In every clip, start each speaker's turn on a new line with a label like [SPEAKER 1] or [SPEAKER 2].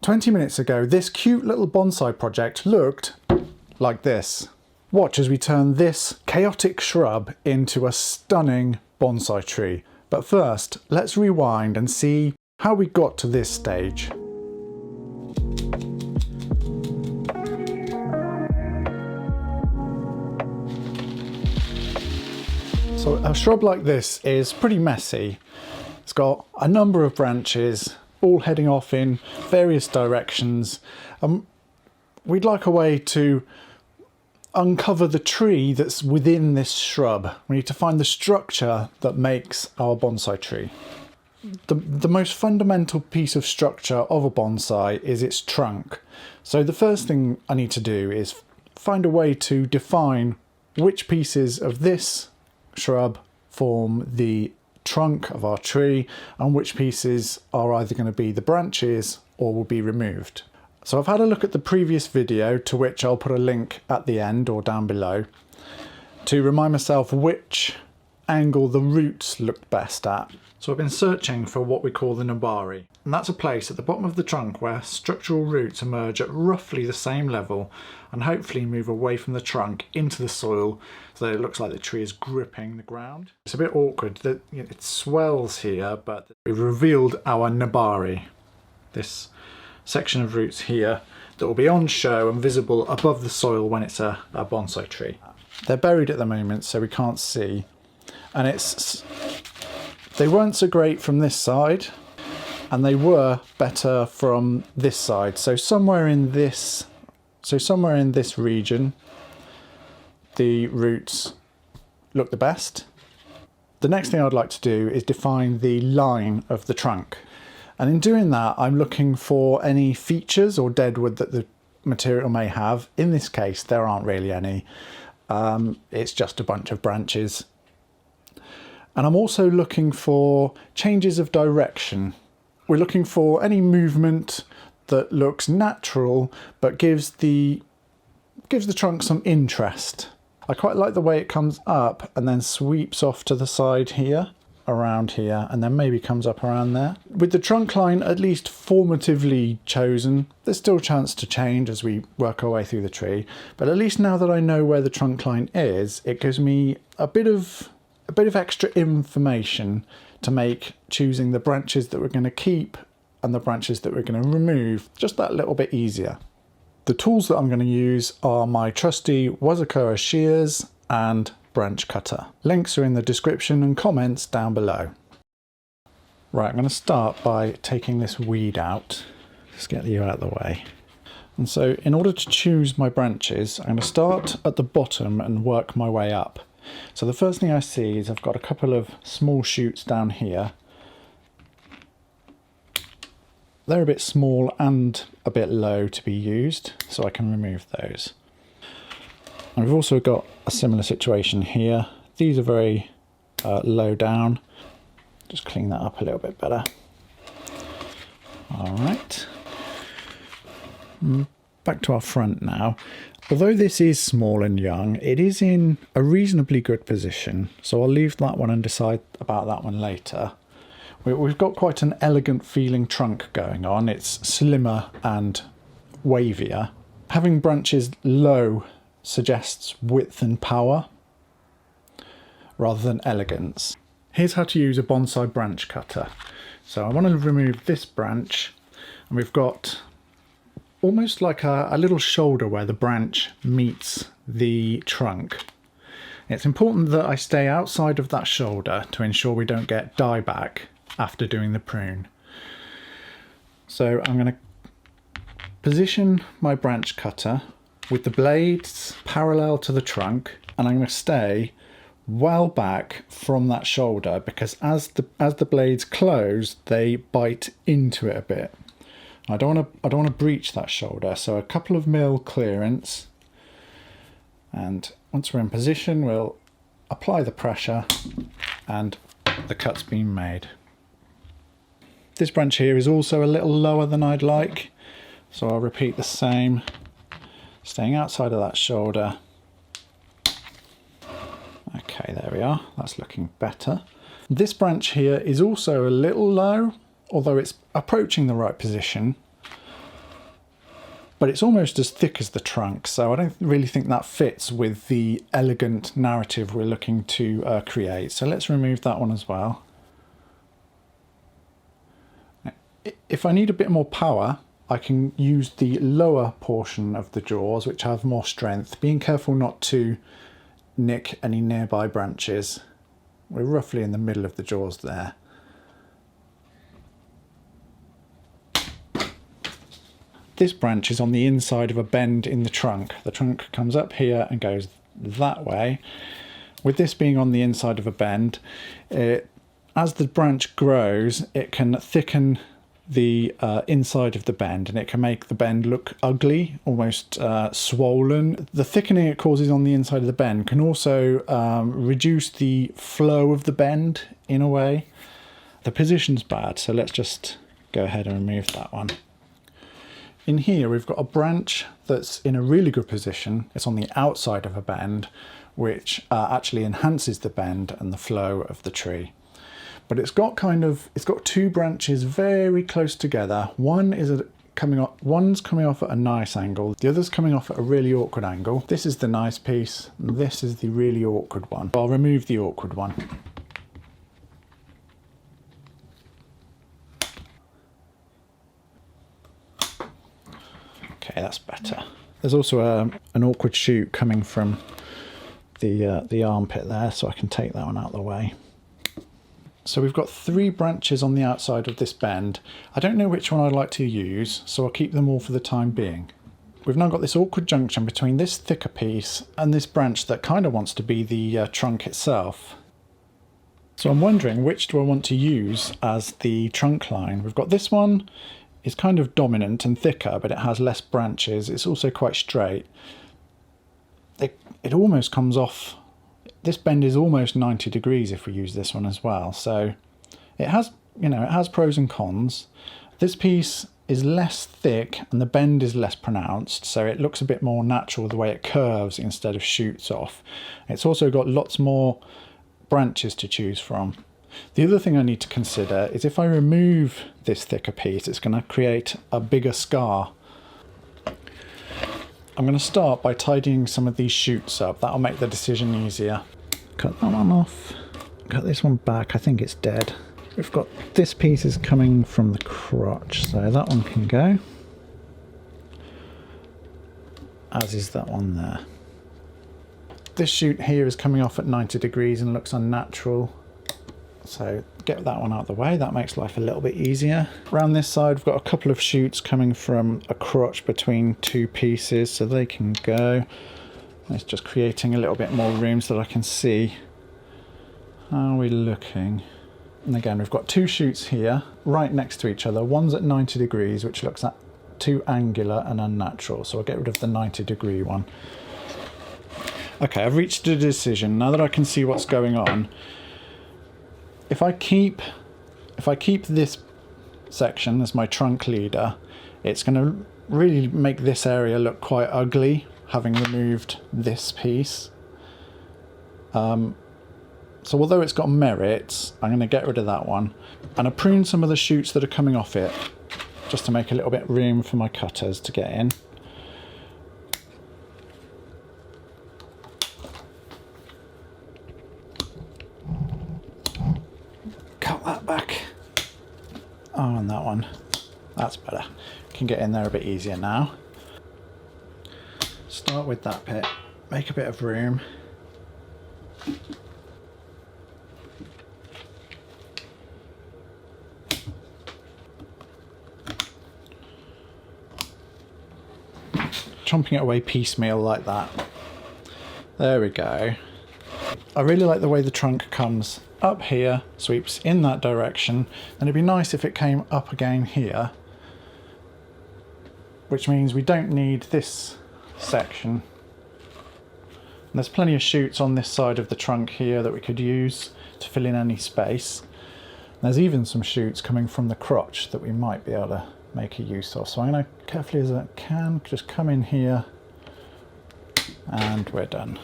[SPEAKER 1] 20 minutes ago, this cute little bonsai project looked like this. Watch as we turn this chaotic shrub into a stunning bonsai tree. But first, let's rewind and see how we got to this stage. So a shrub like this is pretty messy. It's got a number of branches, all heading off in various directions. We'd like a way to uncover the tree that's within this shrub. We need to find the structure that makes our bonsai tree. The most fundamental piece of structure of a bonsai is its trunk. So the first thing I need to do is find a way to define which pieces of this shrub form the trunk of our tree and which pieces are either going to be the branches or will be removed. So I've had a look at the previous video, to which I'll put a link at the end or down below, to remind myself which angle the roots looked best at. So I've been searching for what we call the nabari, and that's a place at the bottom of the trunk where structural roots emerge at roughly the same level and hopefully move away from the trunk into the soil so that it looks like the tree is gripping the ground. It's a bit awkward that it swells here, but we've revealed our nabari, this section of roots here that will be on show and visible above the soil when it's a bonsai tree. They're buried at the moment so we can't see, and they weren't so great from this side and they were better from this side. So somewhere in this region the roots look the best. The next thing I'd like to do is define the line of the trunk. And in doing that, I'm looking for any features or deadwood that the material may have. In this case, there aren't really any. It's just a bunch of branches. And I'm also looking for changes of direction. We're looking for any movement that looks natural, but gives the trunk some interest. I quite like the way it comes up and then sweeps off to the side here, around here, and then maybe comes up around there. With the trunk line at least formatively chosen, there's still a chance to change as we work our way through the tree, but at least now that I know where the trunk line is, it gives me a bit of extra information to make choosing the branches that we're going to keep and the branches that we're going to remove just that little bit easier. The tools that I'm going to use are my trusty Wazakoa shears and branch cutter. Links are in the description and comments down below. Right, I'm going to start by taking this weed out. Just get you out of the way. And so in order to choose my branches, I'm going to start at the bottom and work my way up. So the first thing I see is I've got a couple of small shoots down here. They're a bit small and a bit low to be used, so I can remove those. And we've also got a similar situation here. These are very low down. Just clean that up a little bit better. All right. Back to our front now. Although this is small and young, it is in a reasonably good position, so I'll leave that one and decide about that one later. We've got quite an elegant feeling trunk going on. It's slimmer and wavier. Having branches low suggests width and power rather than elegance. Here's how to use a bonsai branch cutter. So I want to remove this branch, and we've got almost like a little shoulder where the branch meets the trunk. It's important that I stay outside of that shoulder to ensure we don't get dieback after doing the prune. So I'm going to position my branch cutter with the blades parallel to the trunk, and I'm going to stay well back from that shoulder because as the blades close, they bite into it a bit. I don't want to breach that shoulder, so a couple of mil clearance, and once we're in position, we'll apply the pressure, and the cut's been made. This branch here is also a little lower than I'd like, so I'll repeat the same, staying outside of that shoulder. Okay, there we are, that's looking better. This branch here is also a little low, although it's approaching the right position. but it's almost as thick as the trunk, so I don't really think that fits with the elegant narrative we're looking to create. So let's remove that one as well. If I need a bit more power, I can use the lower portion of the jaws, which have more strength, being careful not to nick any nearby branches. We're roughly in the middle of the jaws there. This branch is on the inside of a bend in the trunk. The trunk comes up here and goes that way. With this being on the inside of a bend, as the branch grows, it can thicken the inside of the bend, and it can make the bend look ugly, almost swollen. The thickening it causes on the inside of the bend can also reduce the flow of the bend in a way. The position's bad, so let's just go ahead and remove that one. In here we've got a branch that's in a really good position. It's on the outside of a bend, which actually enhances the bend and the flow of the tree. But it's got two branches very close together. One's coming off at a nice angle, the other's coming off at a really awkward angle. This is the nice piece, and this is the really awkward one. I'll remove the awkward one. Okay, that's better. There's also an awkward shoot coming from the armpit there, so I can take that one out of the way. So we've got 3 branches on the outside of this bend. I don't know which one I'd like to use, so I'll keep them all for the time being. We've now got this awkward junction between this thicker piece and this branch that kind of wants to be the trunk itself. So I'm wondering, which do I want to use as the trunk line? We've got this one. It's kind of dominant and thicker, but it has less branches. It's also quite straight. It almost comes off. This bend is almost 90 degrees if we use this one as well. So it has, it has pros and cons. This piece is less thick and the bend is less pronounced, so it looks a bit more natural the way it curves instead of shoots off. It's also got lots more branches to choose from. The other thing I need to consider is if I remove this thicker piece, it's going to create a bigger scar. I'm going to start by tidying some of these shoots up. That'll make the decision easier. Cut that one off. Cut this one back. I think it's dead. We've got this piece is coming from the crotch, so that one can go. As is that one there. This shoot here is coming off at 90 degrees and looks unnatural. So get that one out of the way, that makes life a little bit easier. Around this side we've got a couple of shoots coming from a crotch between 2 pieces, so they can go. It's just creating a little bit more room so that I can see how we're looking. And again, we've got 2 shoots here right next to each other. One's at 90 degrees, which looks at too angular and unnatural, so I'll get rid of the 90-degree one. Okay, I've reached a decision. Now that I can see what's going on, if I keep this section as my trunk leader, it's going to really make this area look quite ugly, having removed this piece. So although it's got merits, I'm going to get rid of that one, and I prune some of the shoots that are coming off it, just to make a little bit room for my cutters to get in. That back. Oh, and that one. That's better. Can get in there a bit easier now. Start with that bit. Make a bit of room. Chomping it away piecemeal like that. There we go. I really like the way the trunk comes up here, sweeps in that direction, and it'd be nice if it came up again here, which means we don't need this section. And there's plenty of shoots on this side of the trunk here that we could use to fill in any space. And there's even some shoots coming from the crotch that we might be able to make a use of. So I'm going to, carefully as I can, just come in here, and we're done.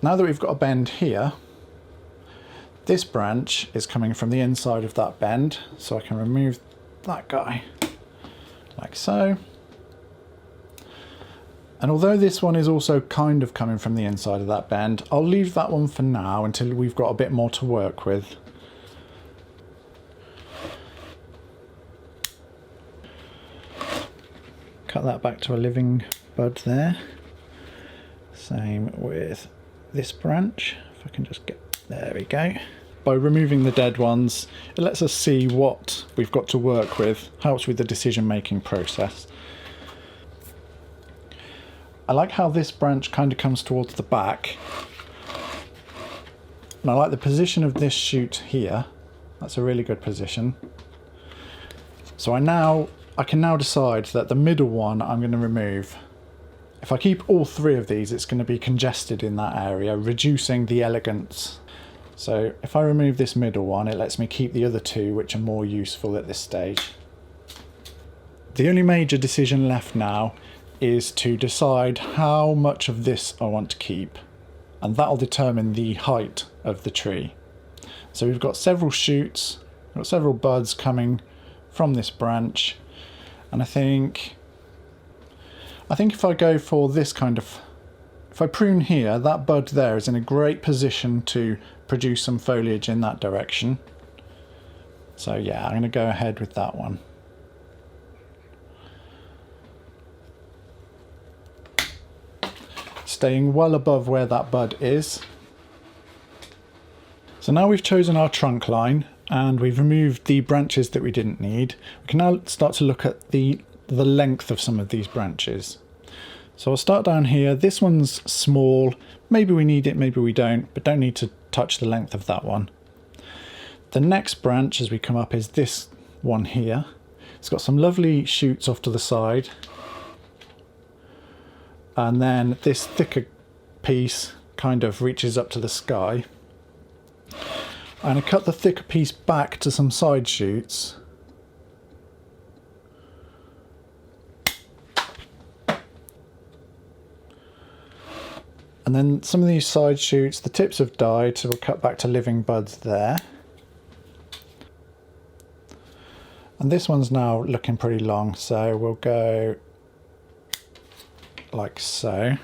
[SPEAKER 1] Now that we've got a bend here, this branch is coming from the inside of that bend, so I can remove that guy like so. And although this one is also kind of coming from the inside of that bend, I'll leave that one for now until we've got a bit more to work with. Cut that back to a living bud there. Same with this branch. If I can just get, there we go. By removing the dead ones, it lets us see what we've got to work with, helps with the decision-making process. I like how this branch kind of comes towards the back. And I like the position of this shoot here. That's a really good position. So I can now decide that the middle one I'm going to remove. If I keep all three of these, it's going to be congested in that area, reducing the elegance. So if I remove this middle one, it lets me keep the other two, which are more useful at this stage. The only major decision left now is to decide how much of this I want to keep, and that'll determine the height of the tree. So we've got several shoots, we've got several buds coming from this branch, and I think if I go for this kind of, if I prune here, that bud there is in a great position to produce some foliage in that direction. So yeah, I'm going to go ahead with that one. Staying well above where that bud is. So now we've chosen our trunk line and we've removed the branches that we didn't need. We can now start to look at the length of some of these branches. So I'll start down here. This one's small. Maybe we need it, maybe we don't, but don't need to touch the length of that one. The next branch as we come up is this one here. It's got some lovely shoots off to the side. And then this thicker piece kind of reaches up to the sky. And I cut the thicker piece back to some side shoots. And then some of these side shoots, the tips have died, so we'll cut back to living buds there. And this one's now looking pretty long, so we'll go like so.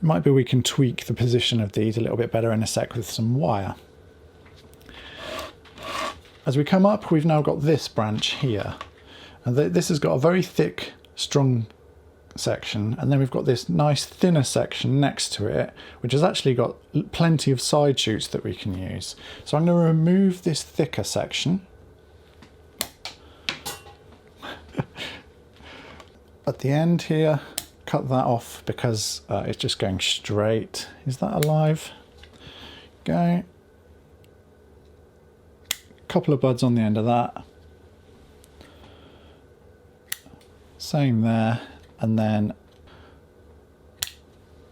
[SPEAKER 1] Might be we can tweak the position of these a little bit better in a sec with some wire. As we come up, we've now got this branch here. And this has got a very thick, strong section, and then we've got this nice thinner section next to it, which has actually got plenty of side shoots that we can use. So I'm going to remove this thicker section. At the end here, cut that off because it's just going straight. Is that alive? Go. Couple of buds on the end of that. Same there. And then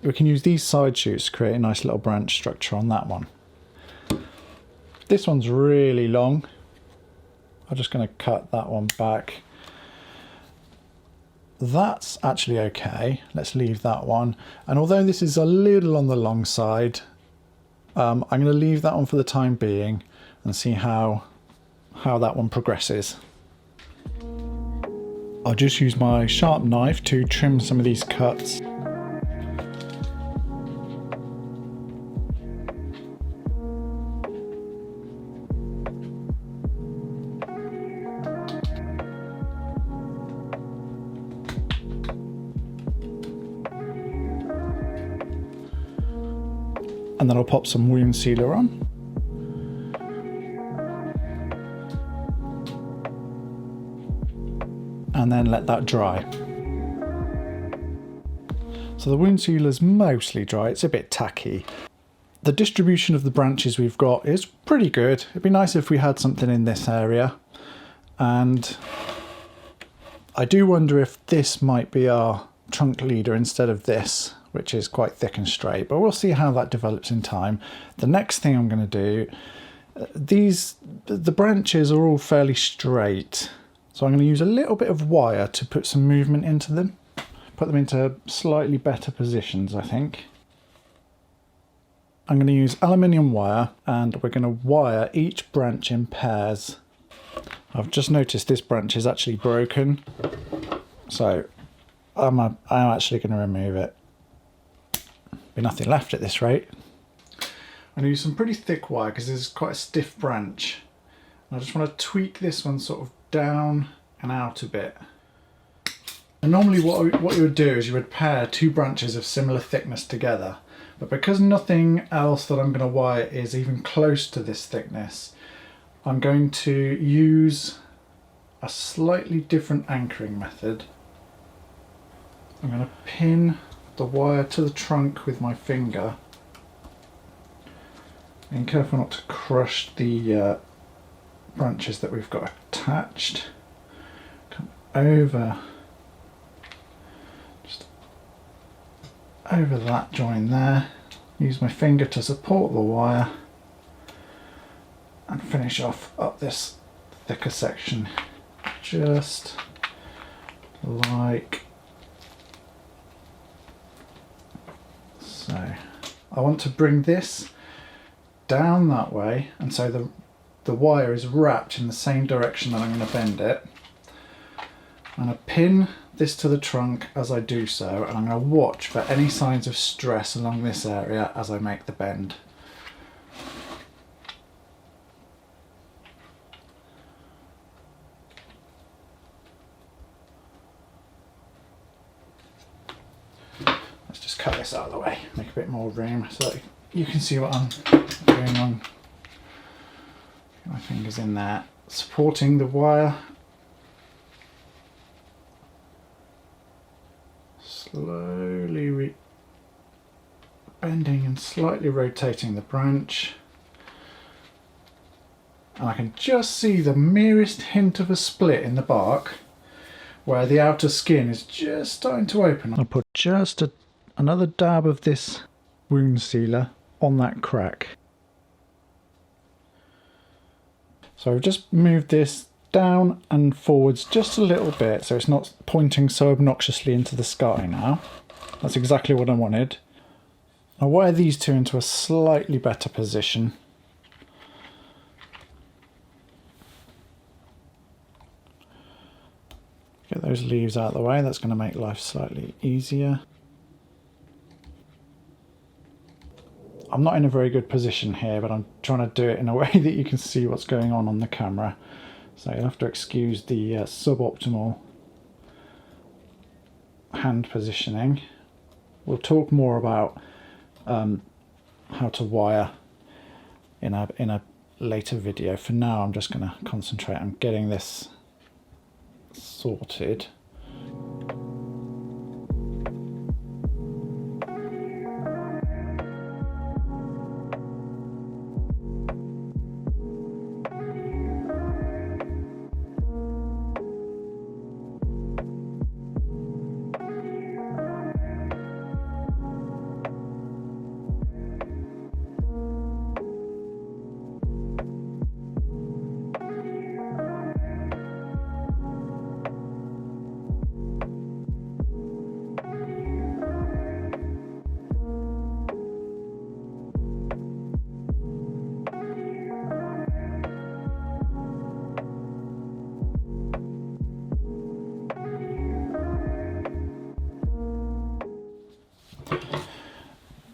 [SPEAKER 1] we can use these side shoots to create a nice little branch structure on that one. This one's really long. I'm just going to cut that one back. That's actually okay. Let's leave that one. And although this is a little on the long side, I'm going to leave that one for the time being and see how that one progresses. I'll just use my sharp knife to trim some of these cuts. And then I'll pop some wound sealer on. And then let that dry. So the wound sealer is mostly dry, it's a bit tacky. The distribution of the branches we've got is pretty good. It'd be nice if we had something in this area. And I do wonder if this might be our trunk leader instead of this, which is quite thick and straight, but we'll see how that develops in time. The next thing I'm going to do, the branches are all fairly straight. So I'm going to use a little bit of wire to put some movement into them, put them into slightly better positions, I think. I'm going to use aluminium wire and we're going to wire each branch in pairs. I've just noticed this branch is actually broken, so I'm actually going to remove it. Be nothing left at this rate. I'm going to use some pretty thick wire because this is quite a stiff branch. I just want to tweak this one sort of down and out a bit. And normally what you would do is you would pair two branches of similar thickness together, but because nothing else that I'm going to wire is even close to this thickness, I'm going to use a slightly different anchoring method. I'm going to pin the wire to the trunk with my finger. Being careful not to crush the branches that we've got attached. Come over, just over that join there. Use my finger to support the wire and finish off up this thicker section, just like so. I want to bring this down that way, and so the wire is wrapped in the same direction that I'm going to bend it. I'm going to pin this to the trunk as I do so, and I'm going to watch for any signs of stress along this area as I make the bend. Let's just cut this out of the way, make a bit more room so that you can see what I'm doing on. Get my fingers in there, supporting the wire. Slowly bending and slightly rotating the branch. And I can just see the merest hint of a split in the bark where the outer skin is just starting to open. I'll put just another dab of this wound sealer on that crack. So I've just moved this down and forwards just a little bit so it's not pointing so obnoxiously into the sky now. That's exactly what I wanted. I'll wire these two into a slightly better position. Get those leaves out of the way, that's going to make life slightly easier. I'm not in a very good position here, but I'm trying to do it in a way that you can see what's going on the camera. So you'll have to excuse the suboptimal hand positioning. We'll talk more about how to wire in a later video. For now, I'm just going to concentrate on getting this sorted.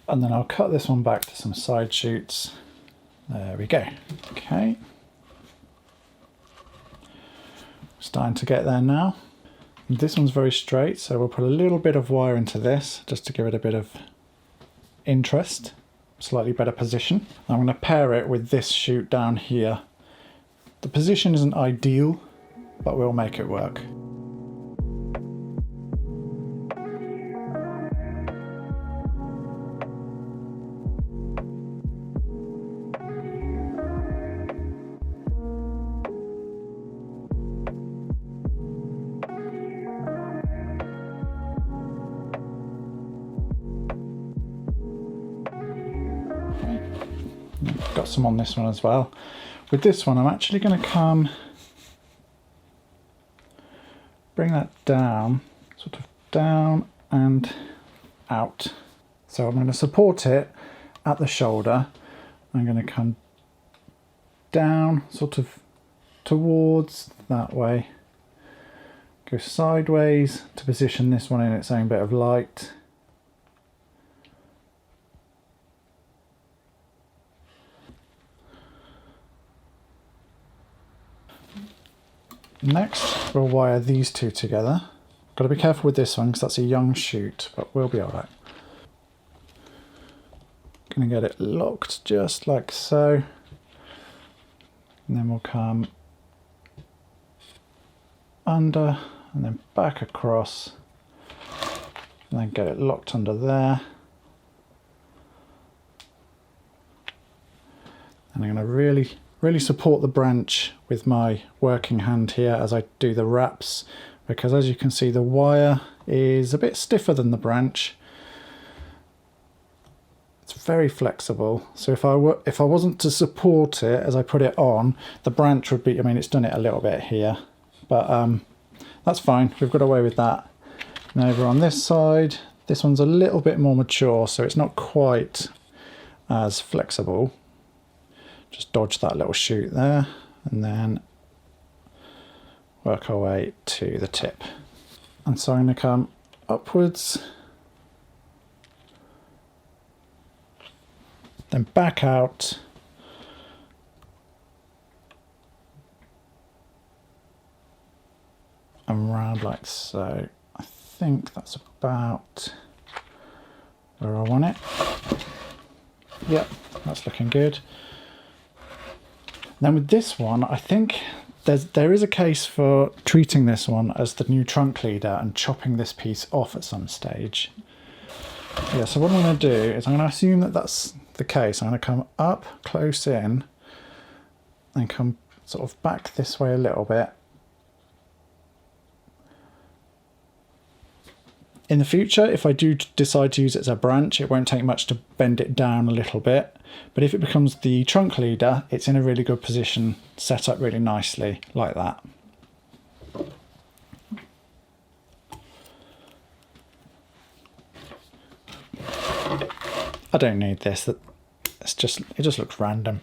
[SPEAKER 1] And then I'll cut this one back to some side shoots. There we go. Okay. Starting to get there now. And this one's very straight, so we'll put a little bit of wire into this just to give it a bit of interest, slightly better position. I'm going to pair it with this shoot down here. The position isn't ideal, but we'll make it work. Got some on this one as well. With this one, I'm actually going to bring that down, sort of down and out. So I'm going to support it at the shoulder. I'm going to come down, sort of towards that way, Go sideways to position this one in its own bit of light. Next, we'll wire these two together. Got to be careful with this one because that's a young shoot, but we'll be alright. Gonna get it locked just like so. And then we'll come under and then back across. And then get it locked under there. And I'm gonna really support the branch with my working hand here as I do the wraps, because as you can see the wire is a bit stiffer than the branch. It's very flexible, so if I wasn't to support it as I put it on, the branch would be, I mean, it's done it a little bit here, but that's fine, we've got away with that. And over on this side, this one's a little bit more mature, so it's not quite as flexible. Just dodge that little shoot there and then work our way to the tip. And so I'm going to come upwards, then back out, and round like so. I think that's about where I want it. Yep, that's looking good. Then with this one, I think there is a case for treating this one as the new trunk leader and chopping this piece off at some stage. Yeah, so what I'm going to do is I'm going to assume that that's the case. I'm going to come up close in and come sort of back this way a little bit. In the future, if I do decide to use it as a branch, it won't take much to bend it down a little bit. But if it becomes the trunk leader, it's in a really good position, set up really nicely, like that. I don't need this. It just looks random.